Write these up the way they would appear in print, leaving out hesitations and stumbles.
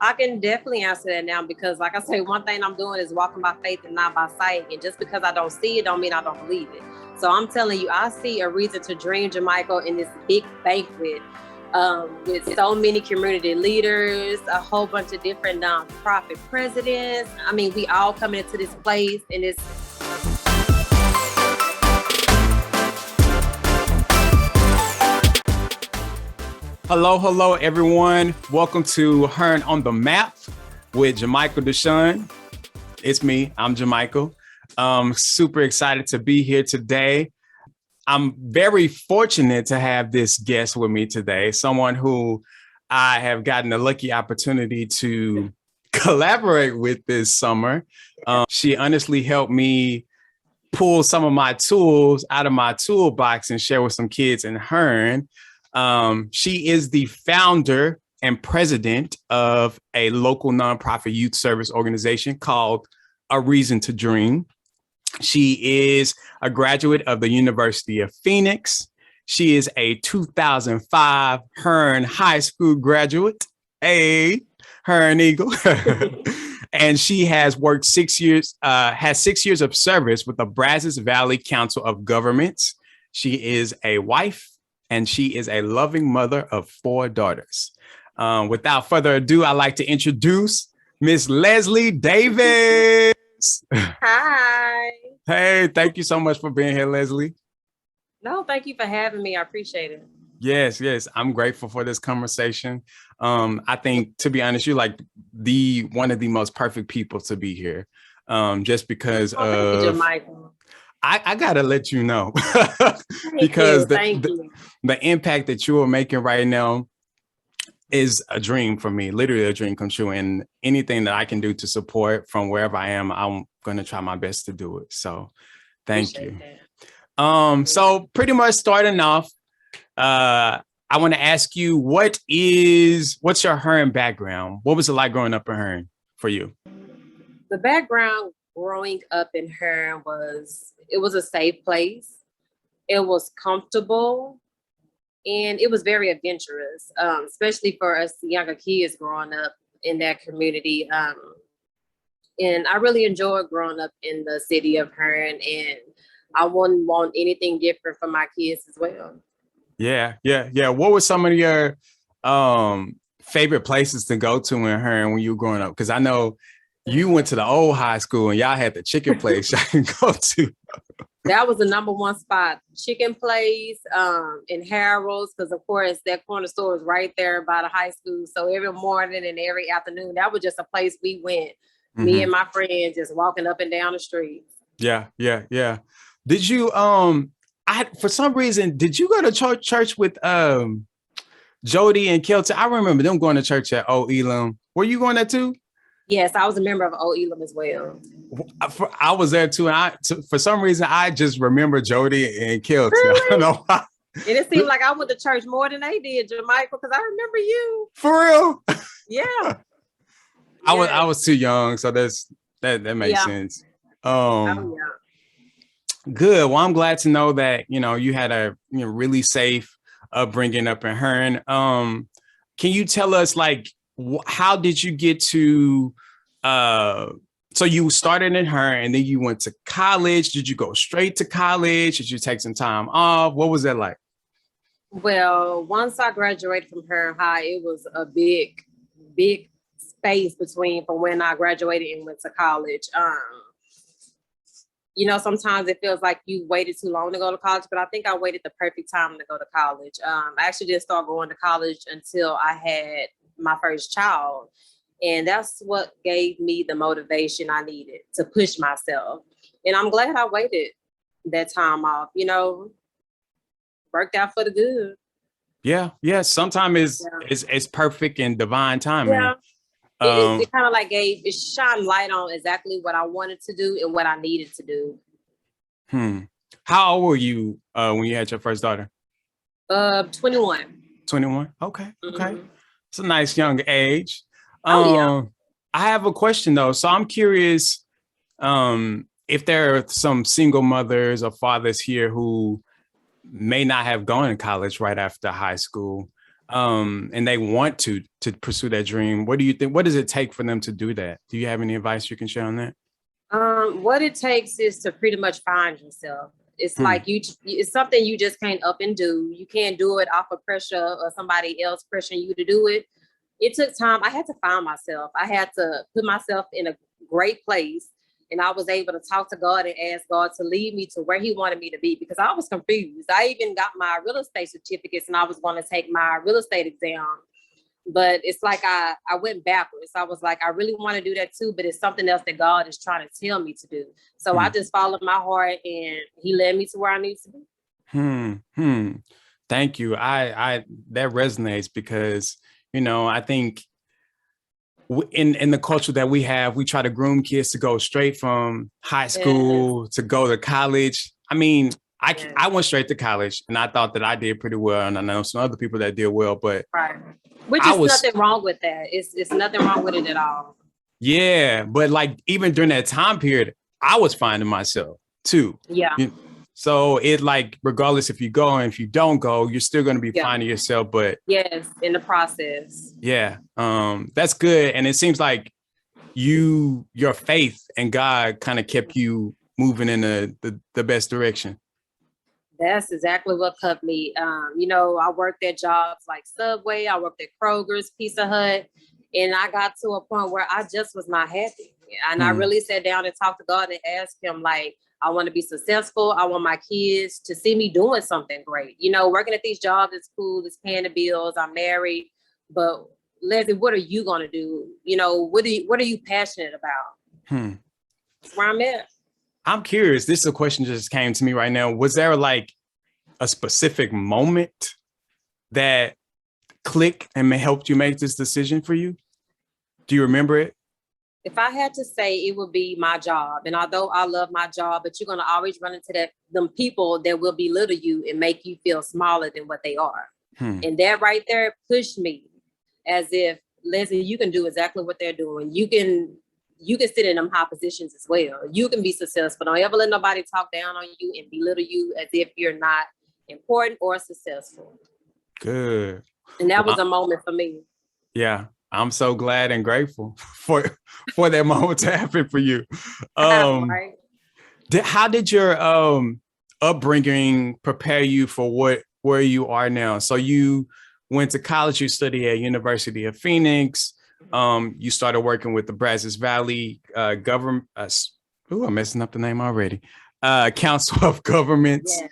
I can definitely answer that now because, like I say, one thing I'm doing is walking by faith and not by sight. And just because I don't see it, don't mean I don't believe it. So I'm telling you, I see a reason to dream Jamaica in this big banquet with so many community leaders, a whole bunch of different nonprofit presidents. I mean, we all coming into this place and it's Hello, everyone. Welcome to Hearne on the Map with Jamaica Deshaun. It's me. I'm Jamaica. Super excited to be here today. I'm very fortunate to have this guest with me today, someone who I have gotten a lucky opportunity to collaborate with this summer. She honestly helped me pull some of my tools out of my toolbox and share with some kids in Hearne. She is the founder and president of a local nonprofit youth service organization called A Reason to Dream. She is a graduate of the University of Phoenix. She is a 2005 Hearne High School graduate, a Hearne Eagle. And she has worked 6 years, has 6 years of service with the Brazos Valley Council of Governments. She is a wife, and she is a loving mother of 4 daughters. Without further ado, I'd like to introduce Miss Leslie Davis. Hi. Hey, thank you so much for being here, Leslie. No, thank you for having me. I appreciate it. Yes. I'm grateful for this conversation. I think, to be honest, you're like one of the most perfect people to be here. Just because thank you, Jamaica. I gotta let you know because the impact that you are making right now is a dream for me, literally a dream come true. And anything that I can do to support from wherever I am, I'm gonna try my best to do it. So thank you. So pretty much starting off, I want to ask you, what's your Hearne background? What was it like growing up in Hearne for you? The background growing up in Hearne was a safe place. It was comfortable, and it was very adventurous, especially for us younger kids growing up in that community. And I really enjoyed growing up in the city of Hearne, and I wouldn't want anything different for my kids as well. Yeah. What were some of your favorite places to go to in Hearne when you were growing up? Because I know you went to the old high school and y'all had the chicken place y'all can go to. That was the number one spot, chicken place in Harold's, because of course that corner store was right there by the high school. So every morning and every afternoon, that was just a place we went. Mm-hmm. Me and my friends just walking up and down the street. Yeah. Did you for some reason, did you go to church with Jody and Kelton? I remember them going to church at Old Elam. Were you going there too? Yes, I was a member of Old Elam as well. I was there too, and for some reason I just remember Jody and Kelton. Really? I don't know why. And it seemed like I went to church more than they did, Jamaica, because I remember you. For real? Yeah. I was too young, so that makes sense. Good. Well, I'm glad to know that you had a really safe upbringing up in Hearne. Can you tell us, like, how did you get to? So you started in Hearne, and then you went to college. Did you go straight to college? Did you take some time off? What was that like? Well, once I graduated from Hearne High, it was a big space between from when I graduated and went to college. Sometimes it feels like you waited too long to go to college, but I think I waited the perfect time to go to college. I actually didn't start going to college until I had my first child. And that's what gave me the motivation I needed to push myself. And I'm glad I waited that time off, worked out for the good. Yeah. Sometimes it's perfect and divine timing. Yeah. It kind of like it shined light on exactly what I wanted to do and what I needed to do. How old were you when you had your first daughter? 21. 21? Okay. Mm-hmm. Okay. It's a nice young age. Yeah. I have a question though. So I'm curious if there are some single mothers or fathers here who may not have gone to college right after high school. and they want to pursue that dream, what do you think? What does it take for them to do that? Do you have any advice you can share on that? What it takes is to pretty much find yourself. It's like it's something you just can't up and do. You can't do it off of pressure or somebody else pressuring you to do it. It took time. I had to find myself. I had to put myself in a great place. And I was able to talk to God and ask God to lead me to where he wanted me to be, because I was confused. I even got my real estate certificates and I was going to take my real estate exam. But it's like I went backwards. I was like, I really want to do that too, but it's something else that God is trying to tell me to do. So I just followed my heart and he led me to where I need to be. Thank you. I that resonates because, you know, I think in the culture that we have, we try to groom kids to go straight from high school to go to college. I mean, I went straight to college and I thought that I did pretty well. And I know some other people that did well, but which is nothing wrong with that. It's nothing wrong with it at all. Yeah. But like, even during that time period, I was finding myself too. Yeah. So it like, regardless if you go and if you don't go, you're still going to be finding yourself. But yes, in the process. Yeah. That's good. And it seems like your faith and God kind of kept you moving in the best direction. That's exactly what kept me. You know, I worked at jobs like Subway, I worked at Kroger's, Pizza Hut, and I got to a point where I just was not happy. And I really sat down and talked to God and asked him, like, I want to be successful. I want my kids to see me doing something great. You know, working at these jobs is cool, it's paying the bills, I'm married, but Leslie, what are you going to do? You know, what are you passionate about? That's where I'm at. I'm curious. This is a question just came to me right now. Was there like a specific moment that clicked and helped you make this decision for you? Do you remember it? If I had to say, it would be my job. And although I love my job, but you're going to always run into them people that will belittle you and make you feel smaller than what they are. And that right there pushed me as if, Leslie, you can do exactly what they're doing. You can sit in them high positions as well. You can be successful. Don't ever let nobody talk down on you and belittle you as if you're not important or successful. Good. And that was a moment for me. Yeah. I'm so glad and grateful for that moment to happen for you. How did your upbringing prepare you for where you are now? So you went to college, you studied at University of Phoenix. You started working with the Brazos Valley government. I'm messing up the name already. Council of Governments. Yeah.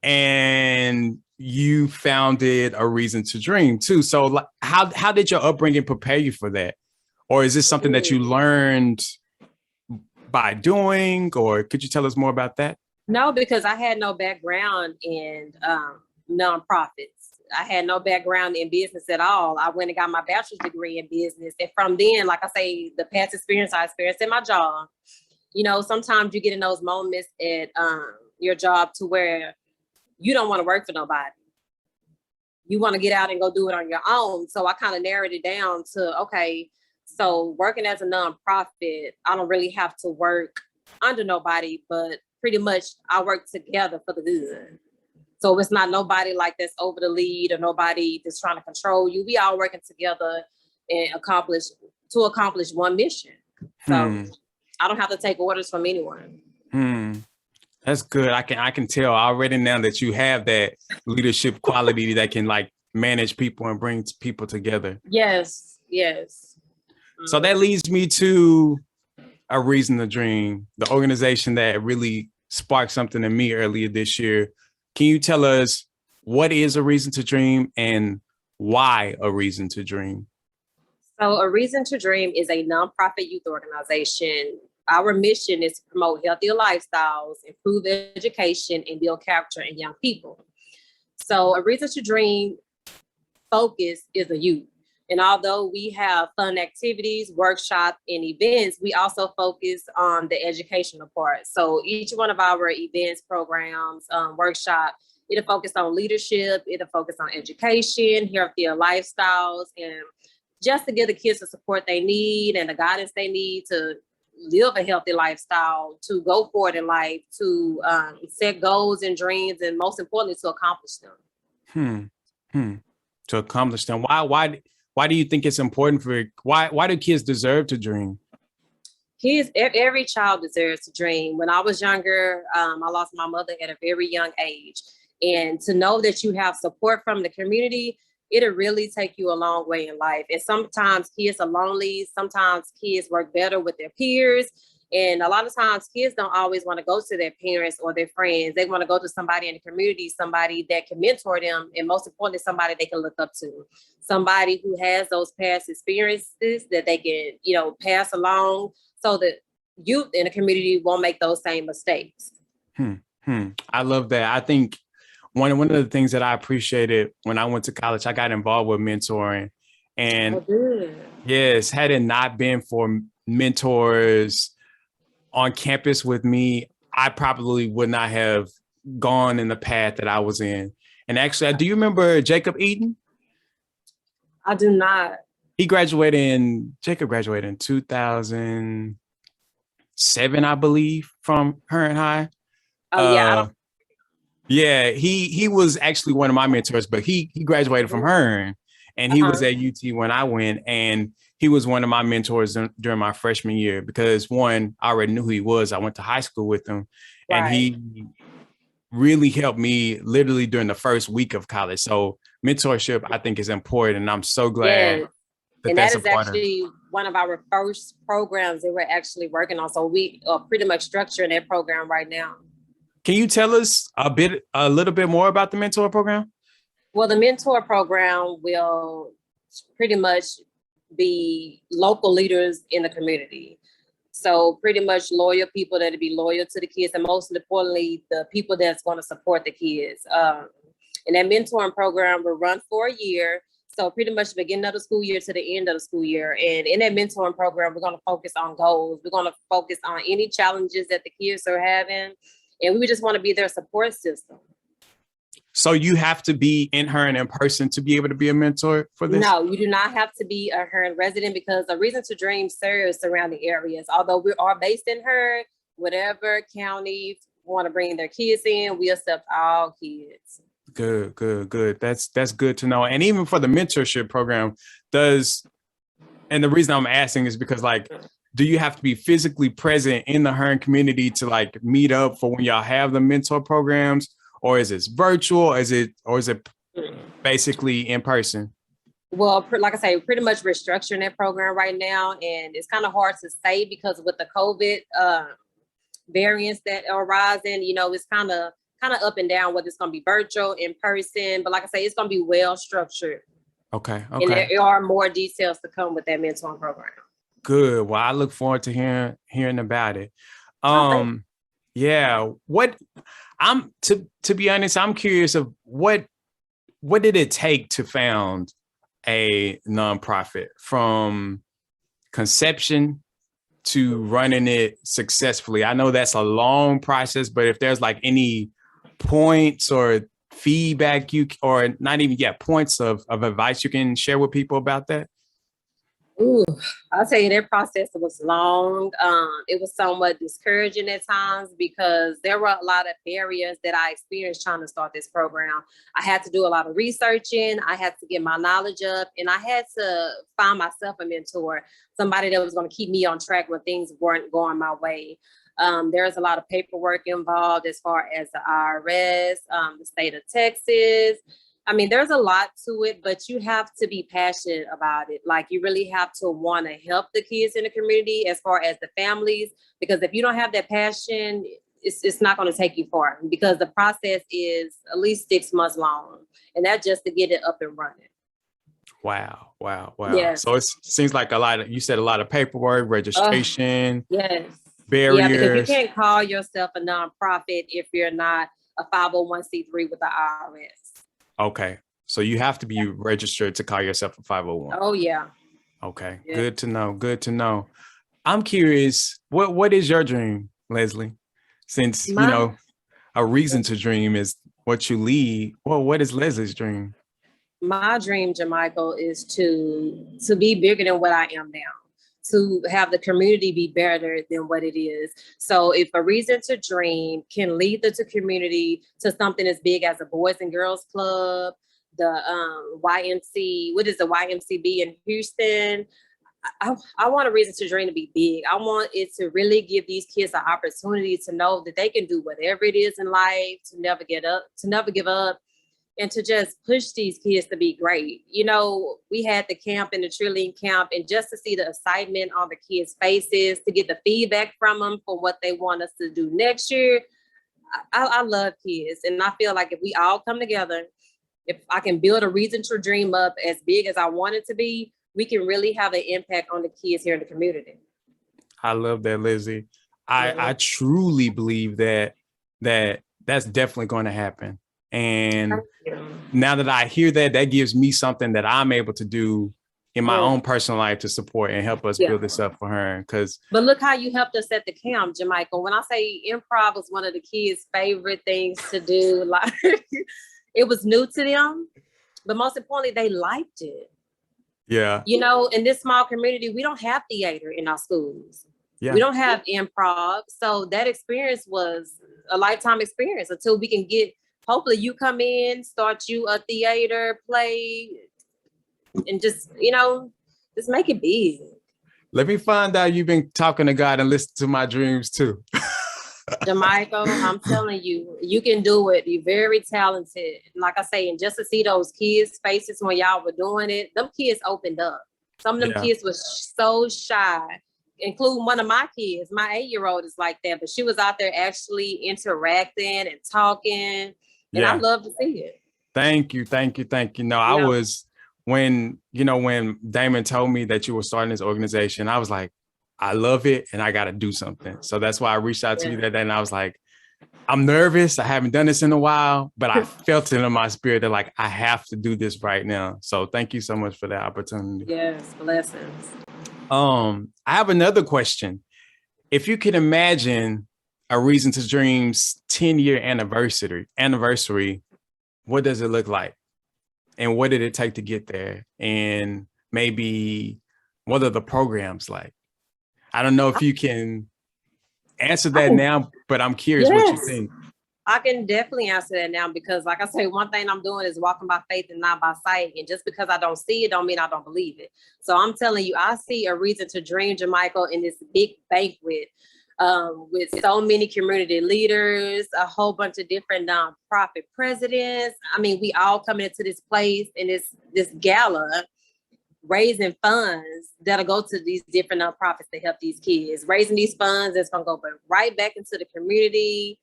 And you founded A Reason to Dream too. So like, how did your upbringing prepare you for that? Or is this something that you learned by doing, or could you tell us more about that? No, because I had no background in nonprofits. I had no background in business at all. I went and got my bachelor's degree in business. And from then, like I say, the past experience I experienced in my job, you know, sometimes you get in those moments at your job to where you don't want to work for nobody. You want to get out and go do it on your own. So I kind of narrowed it down to, okay, so working as a nonprofit, I don't really have to work under nobody, but pretty much I work together for the good. So it's not nobody like that's over the lead or nobody that's trying to control you. We all working together and accomplish one mission. So I don't have to take orders from anyone. That's good. I can tell already now that you have that leadership quality that can like manage people and bring people together. Yes. So that leads me to A Reason to Dream, the organization that really sparked something in me earlier this year. Can you tell us what is A Reason to Dream and why A Reason to Dream? So A Reason to Dream is a nonprofit youth organization. Our mission is to promote healthier lifestyles, improve education, and build character in young people. So A Reason to Dream focus is the youth. And although we have fun activities, workshops, and events, we also focus on the educational part. So each one of our events, programs, workshop, it'll focus on leadership, it'll focus on education, healthier lifestyles, and just to give the kids the support they need and the guidance they need to live a healthy lifestyle, to go forward in life, to set goals and dreams, and most importantly, to accomplish them. to accomplish them. Why do you think it's important for why do kids deserve to dream? Kids, every child deserves to dream. When I was younger, I lost my mother at a very young age. And to know that you have support from the community, it'll really take you a long way in life. And sometimes kids are lonely. Sometimes kids work better with their peers. And a lot of times kids don't always want to go to their parents or their friends. They want to go to somebody in the community, somebody that can mentor them. And most importantly, somebody they can look up to, somebody who has those past experiences that they can, pass along so that youth in the community won't make those same mistakes. I love that. I think one of the things that I appreciated when I went to college, I got involved with mentoring. And yes, had it not been for mentors on campus with me, I probably would not have gone in the path that I was in. And actually, do you remember Jacob Eaton? I do not. Jacob graduated in 2007, I believe, from Hearne High. Oh, yeah. Yeah, he was actually one of my mentors, but he graduated from Hearne, and he was at UT when I went, and he was one of my mentors during my freshman year because, one, I already knew who he was. I went to high school with him, and he really helped me literally during the first week of college. So mentorship, I think, is important, and I'm so glad. Yes. And that is actually one of our first programs that we're actually working on. So we are pretty much structuring that program right now. Can you tell us a little bit more about the mentor program? Well, the mentor program will pretty much be local leaders in the community. So pretty much loyal people that'll be loyal to the kids, and most importantly, the people that's going to support the kids. And that mentoring program will run for a year. So pretty much the beginning of the school year to the end of the school year. And in that mentoring program, we're going to focus on goals. We're going to focus on any challenges that the kids are having. And we just want to be their support system. So you have to be in Hearne in person to be able to be a mentor for this? No, you do not have to be a Hearne resident because the Reason to Dream serves surrounding areas. Although we are based in Hearne, whatever county want to bring their kids in, we accept all kids. Good. That's good to know. And even for the mentorship program, and the reason I'm asking is because, like, do you have to be physically present in the Hearne community to like meet up for when y'all have the mentor programs, or is it virtual? Or is it basically in person? Well, like I say, pretty much restructuring that program right now, and it's kind of hard to say because with the COVID variants that are rising, it's kind of up and down whether it's going to be virtual, in person. But like I say, it's going to be well structured. Okay. And there are more details to come with that mentoring program. Good. Well, I look forward to hearing about it. Yeah. To be honest, I'm curious of what did it take to found a nonprofit from conception to running it successfully? I know that's a long process, but if there's like any points or feedback or not even points of advice you can share with people about that. Ooh, I'll tell you, that process was long. It was somewhat discouraging at times because there were a lot of barriers that I experienced trying to start this program. I had to do a lot of researching. I had to get my knowledge up, and I had to find myself a mentor, somebody that was going to keep me on track when things weren't going my way. There's a lot of paperwork involved as far as the IRS, the state of Texas. I mean, there's a lot to it, but you have to be passionate about it. Like, you really have to want to help the kids in the community as far as the families, because if you don't have that passion, it's not going to take you far, because the process is at least 6 months long, and that's just to get it up and running. Wow. Yes. So it seems like you said a lot of paperwork, registration. Yes. Barriers. Yeah, because you can't call yourself a nonprofit if you're not a 501c3 with the IRS. Okay. So you have to be registered to call yourself a 501. Oh, yeah. Okay. Yeah. Good to know. I'm curious, what is your dream, Leslie? Since, a reason to dream is what you lead. Well, what is Leslie's dream? My dream, Jamichael, is to be bigger than what I am now, to have the community be better than what it is. So if a reason to dream can lead the community to something as big as a Boys and Girls Club, YMC, what is the YMCB in Houston? I want a reason to dream to be big. I want it to really give these kids an opportunity to know that they can do whatever it is in life, to never give up, and to just push these kids to be great. You know, we had the camp and the cheerleading camp, and just to see the excitement on the kids' faces, to get the feedback from them for what they want us to do next year. I love kids, and I feel like if we all come together, if I can build a reason to dream up as big as I want it to be, we can really have an impact on the kids here in the community. I love that, Lizzie. I truly believe that's definitely going to happen. And now that I hear that, that gives me something that I'm able to do in my own personal life to support and help us build this up for her. But look how you helped us at the camp, Jamaica. When I say improv was one of the kids' favorite things to do, like it was new to them, but most importantly, they liked it. Yeah. You know, in this small community, we don't have theater in our schools. Yeah. We don't have improv. So that experience was a lifetime experience until we can get, hopefully you come in, start you a theater play, and just, you know, just make it big. Let me find out you've been talking to God and listen to my dreams too. Jamaica, I'm telling you, you can do it. You're very talented. Like I say, and just to see those kids' faces when y'all were doing it, them kids opened up. Some of them kids was so shy, including one of my kids. My 8-year-old is like that, but she was out there actually interacting and talking. And I love to see it. Thank you. No, I was, when Damon told me that you were starting this organization, I was like, I love it and I got to do something. So that's why I reached out to you that day, and I was like, I'm nervous. I haven't done this in a while, but I felt it in my spirit that like, I have to do this right now. So thank you so much for that opportunity. Yes, blessings. I have another question. If you could imagine a Reason to Dream's 10-year anniversary, what does it look like? And what did it take to get there? And maybe what are the programs like? I don't know if you can answer that now, but I'm curious what you think. I can definitely answer that now because, like I say, one thing I'm doing is walking by faith and not by sight. And just because I don't see it, don't mean I don't believe it. So I'm telling you, I see a Reason to Dream, Jamaica, in this big banquet with so many community leaders, a whole bunch of different nonprofit presidents. I mean, we all coming into this place in this gala, raising funds that'll go to these different nonprofits to help these kids. Raising these funds that's gonna go right back into the community.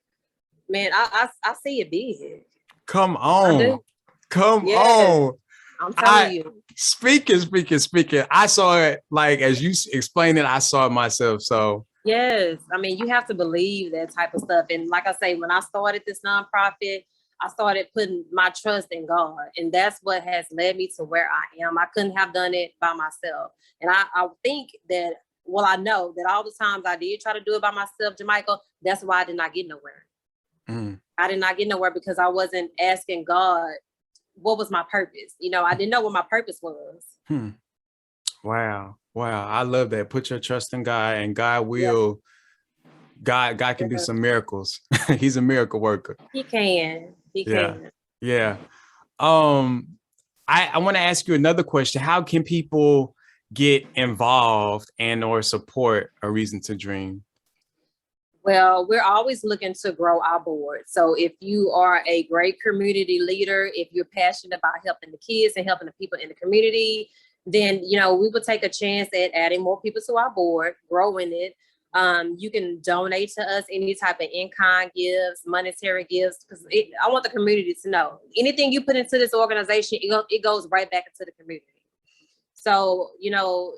Man, I see it big. Come on. Come on. I'm telling you. Speaking. I saw it, like, as you explained it, I saw it myself. So yes, I mean, you have to believe that type of stuff. And like I say, when I started this nonprofit, I started putting my trust in God. And that's what has led me to where I am. I couldn't have done it by myself. And I think that, well, I know that all the times I did try to do it by myself, Jamaica, that's why I did not get nowhere. I did not get nowhere because I wasn't asking God, what was my purpose? You know, I didn't know what my purpose was. Wow. I love that. Put your trust in God, and God will, God can do some miracles. He's a miracle worker. He can. Yeah. I want to ask you another question. How can people get involved and or support a Reason to Dream? Well, we're always looking to grow our board. So if you are a great community leader, if you're passionate about helping the kids and helping the people in the community, then, you know, we will take a chance at adding more people to our board, growing it. You can donate to us any type of in-kind gifts, monetary gifts, because I want the community to know anything you put into this organization, it goes right back into the community. So, you know,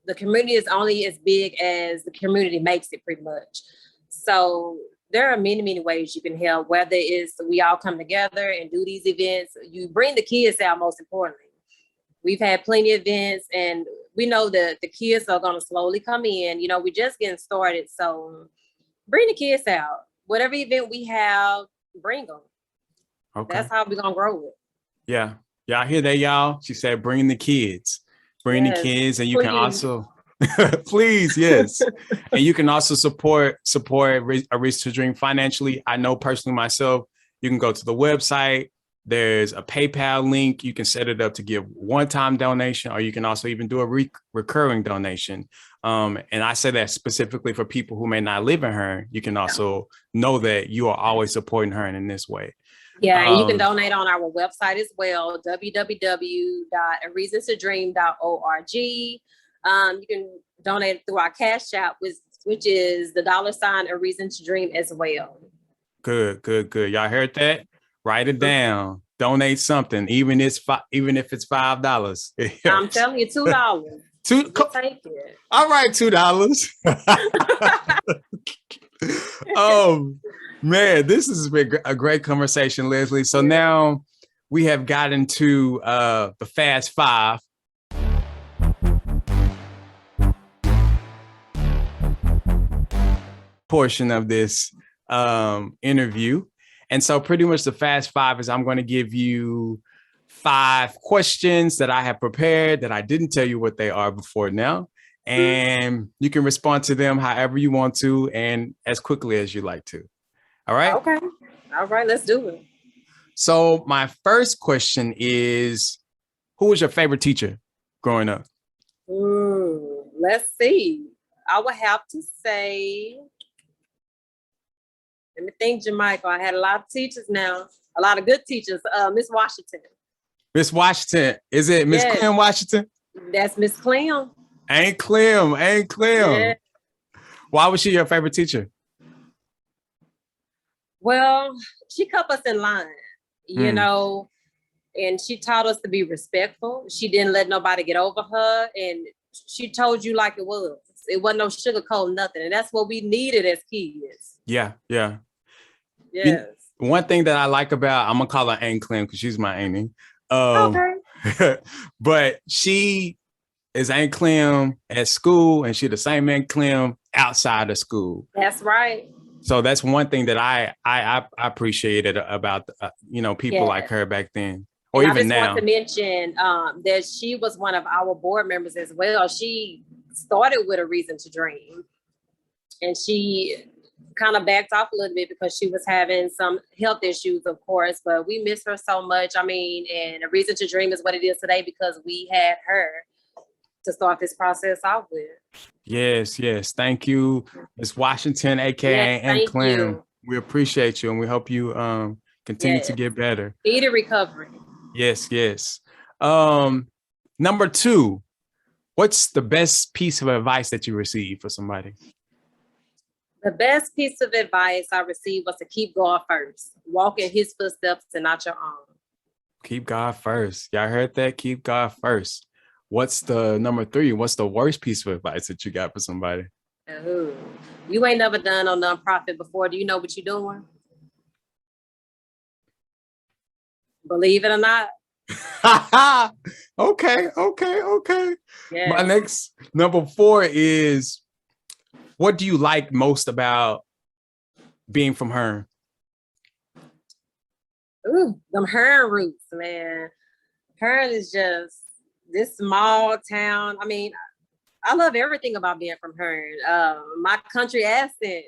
the community is only as big as the community makes it, pretty much. So there are many, many ways you can help, whether it's we all come together and do these events. You bring the kids out, most importantly. We've had plenty of events, and we know that the kids are going to slowly come in. You know, we're just getting started. So bring the kids out. Whatever event we have, bring them. Okay. That's how we're going to grow it. Yeah. Y'all hear that, y'all? She said, bring the kids. Bring the kids, and you can also... Please, yes. And you can also support a Reason to Dream financially. I know personally myself, you can go to the website, There's a PayPal link. You can set it up to give one-time donation, or you can also even do a recurring donation. And I say that specifically for people who may not live in Hearne. You can also know that you are always supporting Hearne in this way. Yeah, and you can donate on our website as well, www.areasonstodream.org. You can donate through our Cash App, which is the $ a reason to dream as well. Good. Y'all heard that? Write it down. Donate something, even if it's $5. I'm telling you, $2. Take it. All right, $2. Man, this has been a great conversation, Leslie. So now we have gotten to the Fast Five. Portion of this interview. And so pretty much the Fast Five is I'm going to give you 5 questions that I have prepared that I didn't tell you what they are before now. And you can respond to them however you want to and as quickly as you like to. All right? Okay. All right, let's do it. So my first question is, who was your favorite teacher growing up? Let's see. I would have to say, let me think, Jamaica. I had a lot of teachers now, a lot of good teachers. Miss Washington. Miss Washington. Is it Miss Clem Washington? That's Miss Clem. Ain't Clem. Yeah. Why was she your favorite teacher? Well, she kept us in line, you know, and she taught us to be respectful. She didn't let nobody get over her, and she told you like it was. It wasn't no sugarcoat, nothing. And that's what we needed as kids. Yeah. Yes. One thing that I like about, I'm gonna call her Aunt Clem because she's my auntie. Okay. But she is Aunt Clem at school, and she the same Aunt Clem outside of school. That's right. So that's one thing that I appreciated about people like her back then, or and even now. I just want to mention that she was one of our board members as well. She started with a reason to dream, and she kind of backed off a little bit because she was having some health issues, of course, but we miss her so much. I mean, and a reason to dream is what it is today because we had her to start this process off with. Yes. Thank you, Ms. Washington, aka Aunt Clem. We appreciate you, and we hope you continue to get better. Speedy recovery. Yes. Number 2, what's the best piece of advice that you received for somebody? The best piece of advice I received was to keep God first. Walk in his footsteps and not your own. Keep God first. Y'all heard that? Keep God first. What's the number 3? What's the worst piece of advice that you got for somebody? You ain't never done no nonprofit before. Do you know what you're doing? Believe it or not. Okay. Yeah. My next number 4 is, what do you like most about being from Hearne? Them Hearne roots, man. Hearne is just this small town. I mean, I love everything about being from Hearne. My country accent,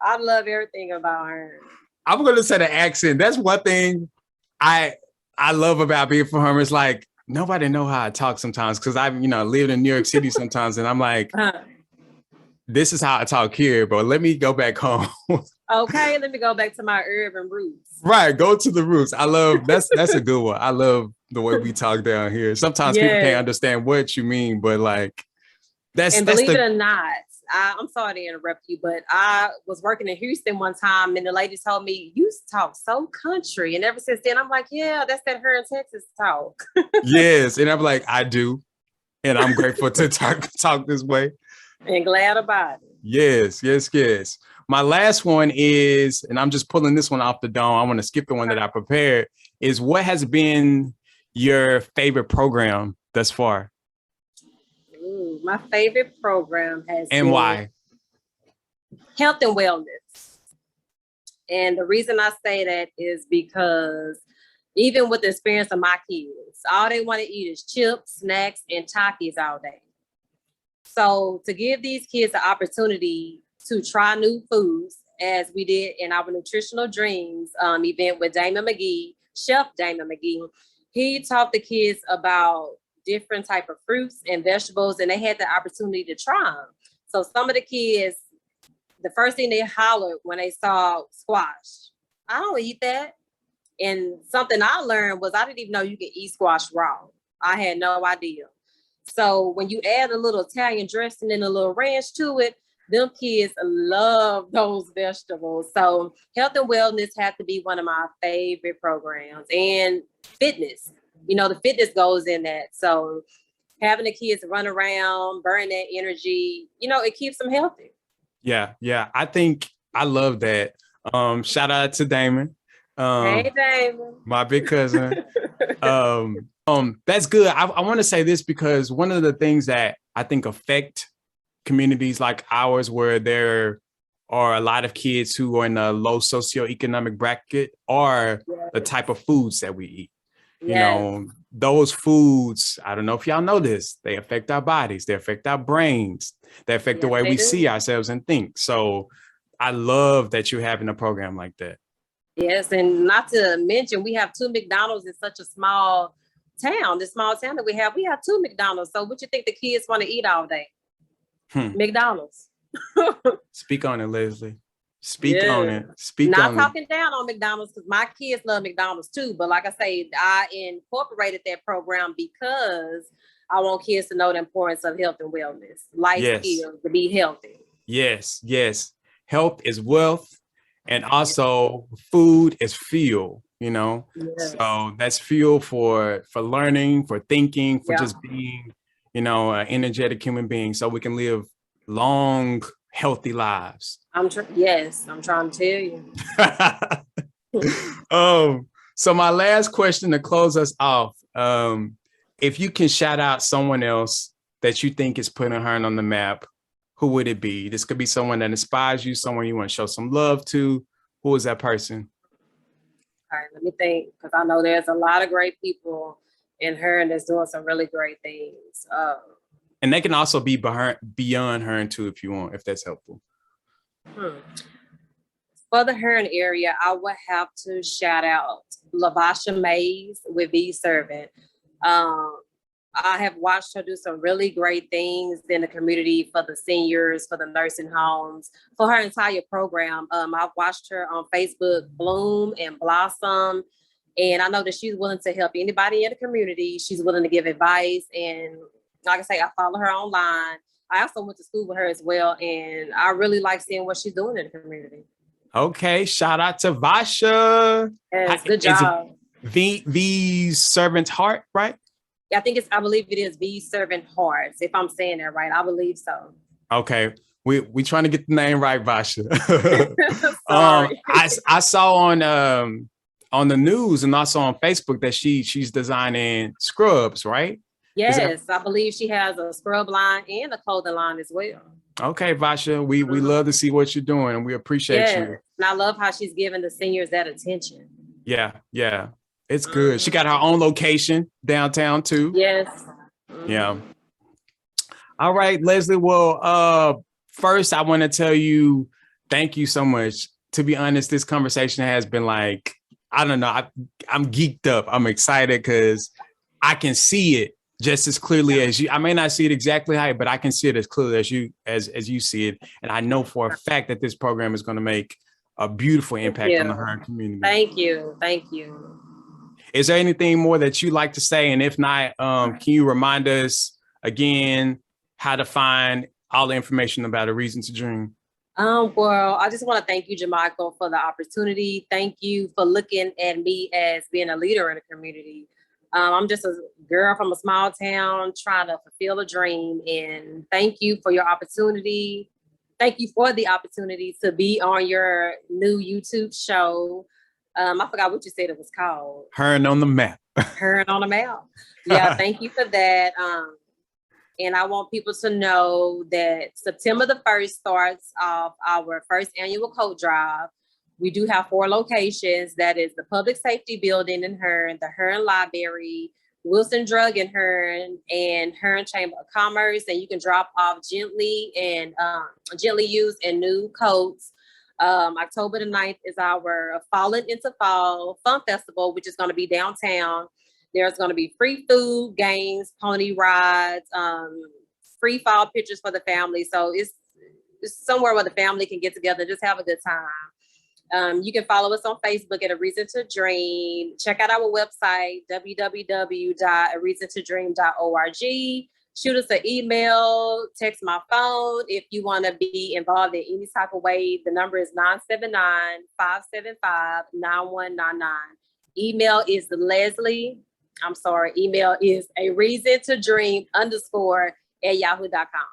I love everything about Hearne. I'm going to say the accent. That's one thing I love about being from Hearne. It's like, nobody know how I talk sometimes because I've, lived in New York City sometimes, and I'm like, this is how I talk here, but let me go back home. Okay, let me go back to my urban roots. Right, go to the roots. I love that's a good one. I love the way we talk down here. Sometimes people can't understand what you mean, but like that's believe it or not, I'm sorry to interrupt you, but I was working in Houston one time, and the lady told me, "You talk so country," and ever since then, I'm like, "Yeah, that's that Hearne, Texas talk." Yes, and I'm like, I do, and I'm grateful to talk this way. And glad about it. Yes. My last one is, and I'm just pulling this one off the dome. I want to skip the one that I prepared. Is what has been your favorite program thus far? My favorite program has and been why? Health and wellness. And the reason I say that is because even with the experience of my kids, all they want to eat is chips, snacks, and Takis all day. So to give these kids the opportunity to try new foods as we did in our nutritional dreams event with Chef Damon McGee. He taught the kids about different type of fruits and vegetables, and they had the opportunity to try them. So some of the kids, the first thing they hollered when they saw squash, I don't eat that. And something I learned was I didn't even know you could eat squash raw. I had no idea. So when you add a little Italian dressing and a little ranch to it, them kids love those vegetables. So health and wellness have to be one of my favorite programs, and fitness. The fitness goes in that. So having the kids run around, burn that energy, it keeps them healthy. Yeah. I think I love that. Shout out to Damon. Hey, Damon. My big cousin. That's good. I want to say this because one of the things that I think affect communities like ours, where there are a lot of kids who are in a low socioeconomic bracket, are the type of foods that we eat. Those foods, I don't know if y'all know this, they affect our bodies, they affect our brains, they affect the way we see ourselves and think. So I love that you're having a program like that. Yes, and not to mention, we have 2 McDonald's in such a small town. This small town that we have 2 McDonald's. So what you think the kids want to eat all day? McDonald's. Speak on it, Leslie. Speak on it. Not talking down on McDonald's, because my kids love McDonald's too. But like I say, I incorporated that program because I want kids to know the importance of health and wellness, life skills, to be healthy. Yes. Health is wealth. And also food is fuel, So that's fuel for learning, for thinking, for just being, an energetic human being, so we can live long, healthy lives. I'm trying to tell you. So my last question to close us off, if you can shout out someone else that you think is putting Hearne on the map, who would it be? This could be someone that inspires you, someone you want to show some love to. Who is that person? All right, let me think, because I know there's a lot of great people in Hearne that's doing some really great things. And they can also be beyond Hearne too, if you want, if that's helpful. For the Hearne area, I would have to shout out Lavasha Mays with Be Servant. I have watched her do some really great things in the community for the seniors, for the nursing homes, for her entire program. I've watched her on Facebook bloom and blossom. And I know that she's willing to help anybody in the community. She's willing to give advice. And like I say, I follow her online. I also went to school with her as well. And I really like seeing what she's doing in the community. Okay. Shout out to Vasha. Yes, good job. The Servant Heart, right? I believe it is Be Servant Hearts, if I'm saying that right. I believe so. Okay. We trying to get the name right, Vasha. I saw on the news and also on Facebook that she's designing scrubs, right? Yes, I believe she has a scrub line and a clothing line as well. Okay, Vasha, we love to see what you're doing, and we appreciate you. And I love how she's giving the seniors that attention. Yeah. It's good. She got her own location downtown too. Yes. Yeah. All right, Leslie. Well, first I want to tell you, thank you so much. To be honest, this conversation has been like, I don't know, I'm geeked up. I'm excited because I can see it just as clearly as you. I may not see it exactly how, but I can see it as clearly as you see it. And I know for a fact that this program is going to make a beautiful impact on the Hearne community. Thank you. Is there anything more that you'd like to say? And if not, can you remind us again how to find all the information about A Reason to Dream? Well, I just want to thank you, Jamichael, for the opportunity. Thank you for looking at me as being a leader in the community. I'm just a girl from a small town trying to fulfill a dream. And thank you for your opportunity. Thank you for the opportunity to be on your new YouTube show. I forgot what you said it was called. Hearne on the Map. Hearne on the Map. Yeah, thank you for that. And I want people to know that September the 1st starts off our first annual coat drive. We do have 4 locations. That is the Public Safety Building in Hearne, the Hearne Library, Wilson Drug in Hearne, and Hearne Chamber of Commerce. And you can drop off gently used and new coats October the 9th is our Fallen into Fall Fun Festival, which is going to be downtown. There's going to be free food, games, pony rides, free fall pictures for the family. So it's somewhere where the family can get together and just have a good time. You can follow us on Facebook at A Reason to Dream. Check out our website, www.areasontodream.org. Shoot us an email, text my phone. If you want to be involved in any type of way, the number is 979-575-9199. Email is email is areasontodream_@yahoo.com.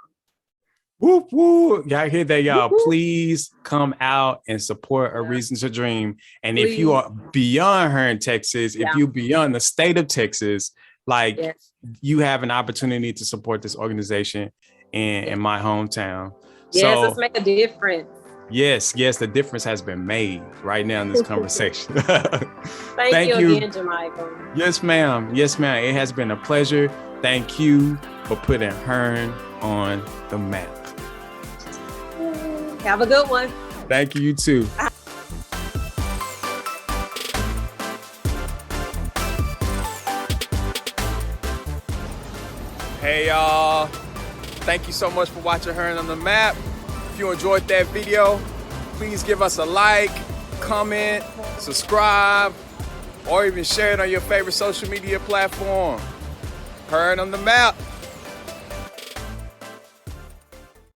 Whoop, whoop. Y'all hear that, y'all? Whoop, whoop. Please come out and support A Reason to Dream. And please. If you are beyond Hearne, Texas, if you're beyond the state of Texas, like you have an opportunity to support this organization in my hometown. Yes, let's make a difference. Yes, the difference has been made right now in this conversation. Thank you again, Jermichael. Yes, ma'am. It has been a pleasure. Thank you for putting Hearne on the map. Have a good one. Thank you, you too. Hey, y'all. Thank you so much for watching Hearne on the Map. If you enjoyed that video, please give us a like, comment, subscribe, or even share it on your favorite social media platform. Hearne on the Map.